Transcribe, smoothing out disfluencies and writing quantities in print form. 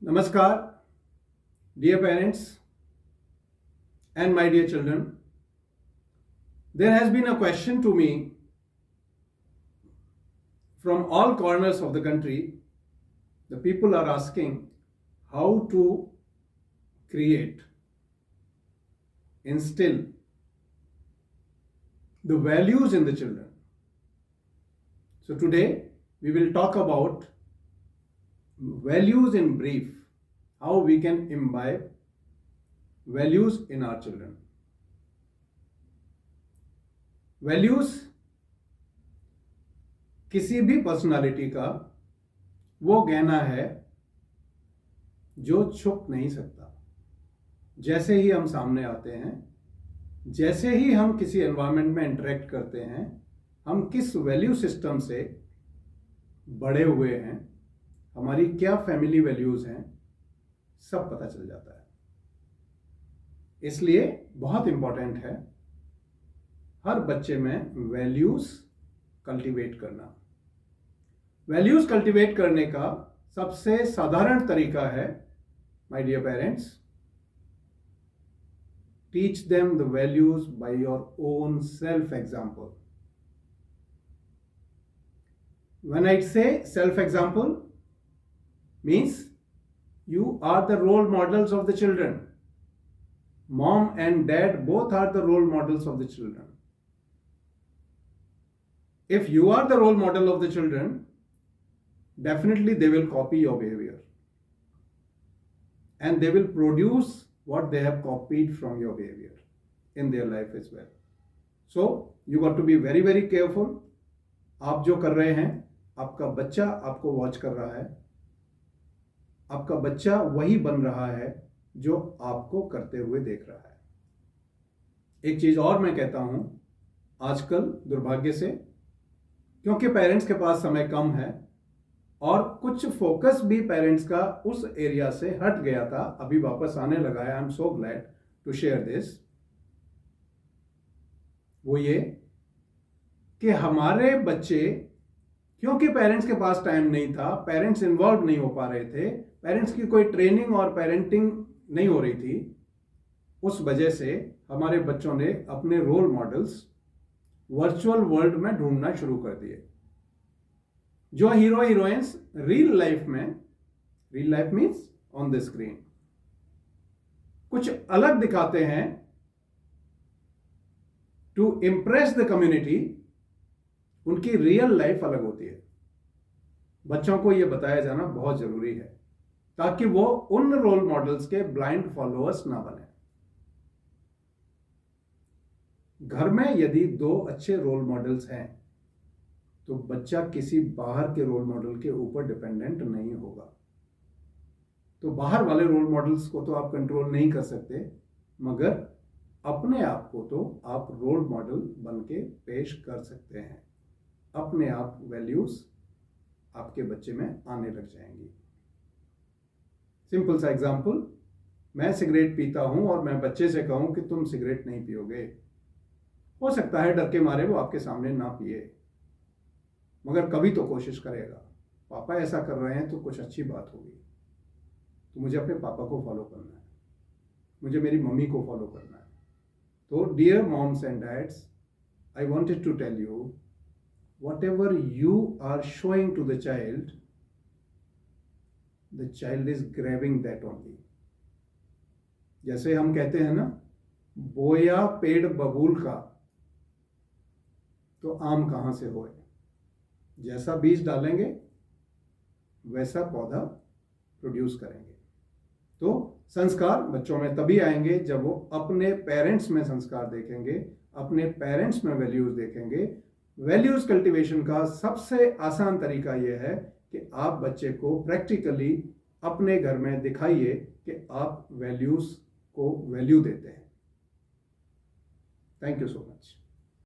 Namaskar, dear parents and my dear children. There has been a question to me from all corners of the country. The people are asking how to create, instill the values in the children. So today we will talk about values in brief, how we can imbibe values in our children. Values किसी भी personality का वो गहना है जो छुप नहीं सकता। जैसे ही हम सामने आते हैं, जैसे ही हम किसी एनवायरनमेंट में इंटरेक्ट करते हैं, हम किस वैल्यू सिस्टम से बड़े हुए हैं, हमारी क्या फैमिली वैल्यूज हैं, सब पता चल जाता है। इसलिए बहुत इंपॉर्टेंट है हर बच्चे में वैल्यूज कल्टीवेट करना। वैल्यूज कल्टीवेट करने का सबसे साधारण तरीका है, my dear parents, teach them the values by your own self example. When I say self example means you are the role models of the children. Mom and dad both are the role models of the children. If you are the role model of the children, definitely they will copy your behavior and they will produce what they have copied from your behavior in their life as well. So you got to be very very careful. आप जो कर रहे हैं, आपका बच्चा आपको watch कर रहा है, आपका बच्चा वही बन रहा है जो आपको करते हुए देख रहा है। एक चीज और मैं कहता हूं, आजकल दुर्भाग्य से, क्योंकि पेरेंट्स के पास समय कम है और कुछ फोकस भी पेरेंट्स का उस एरिया से हट गया था, अभी वापस आने लगा है। I am so glad to share this. वो ये कि हमारे बच्चे, क्योंकि पेरेंट्स के पास टाइम नहीं था, पेरेंट्स इन्वॉल्व नहीं हो पा रहे थे, पेरेंट्स की कोई ट्रेनिंग और पेरेंटिंग नहीं हो रही थी, उस वजह से हमारे बच्चों ने अपने रोल मॉडल्स वर्चुअल वर्ल्ड में ढूंढना शुरू कर दिए। जो hero heroines real life means on the screen कुछ अलग दिखाते हैं टू इंप्रेस द कम्युनिटी, उनकी रियल लाइफ अलग होती है। बच्चों को यह बताया जाना बहुत जरूरी है ताकि वो उन रोल मॉडल्स के ब्लाइंड फॉलोअर्स ना बने। घर में यदि दो अच्छे रोल मॉडल्स हैं तो बच्चा किसी बाहर के रोल मॉडल के ऊपर डिपेंडेंट नहीं होगा। तो बाहर वाले रोल मॉडल्स को तो आप कंट्रोल नहीं कर सकते, मगर अपने आप को तो आप रोल मॉडल बन के पेश कर सकते हैं। अपने आप वैल्यूज आपके बच्चे में आने लग जाएंगी। सिंपल सा एग्जांपल, मैं सिगरेट पीता हूं और मैं बच्चे से कहूं कि तुम सिगरेट नहीं पियोगे, हो सकता है डर के मारे वो आपके सामने ना पिए, मगर कभी तो कोशिश करेगा। पापा ऐसा कर रहे हैं तो कुछ अच्छी बात होगी, तो मुझे अपने पापा को फॉलो करना है, मुझे मेरी मम्मी को फॉलो करना है। तो dear moms and dads, I wanted to tell you, whatever you are showing to the child is grabbing that only. जैसे हम कहते हैं ना, बोया पेड़ बबूल का तो आम कहां से होए। जैसा बीज डालेंगे वैसा पौधा प्रोड्यूस करेंगे। तो संस्कार बच्चों में तभी आएंगे जब वो अपने पेरेंट्स में संस्कार देखेंगे, अपने पेरेंट्स में वैल्यूज देखेंगे। वैल्यूज कल्टीवेशन का सबसे आसान तरीका यह है कि आप बच्चे को प्रैक्टिकली अपने घर में दिखाइए कि आप वैल्यूज को वैल्यू देते हैं। Thank you so much.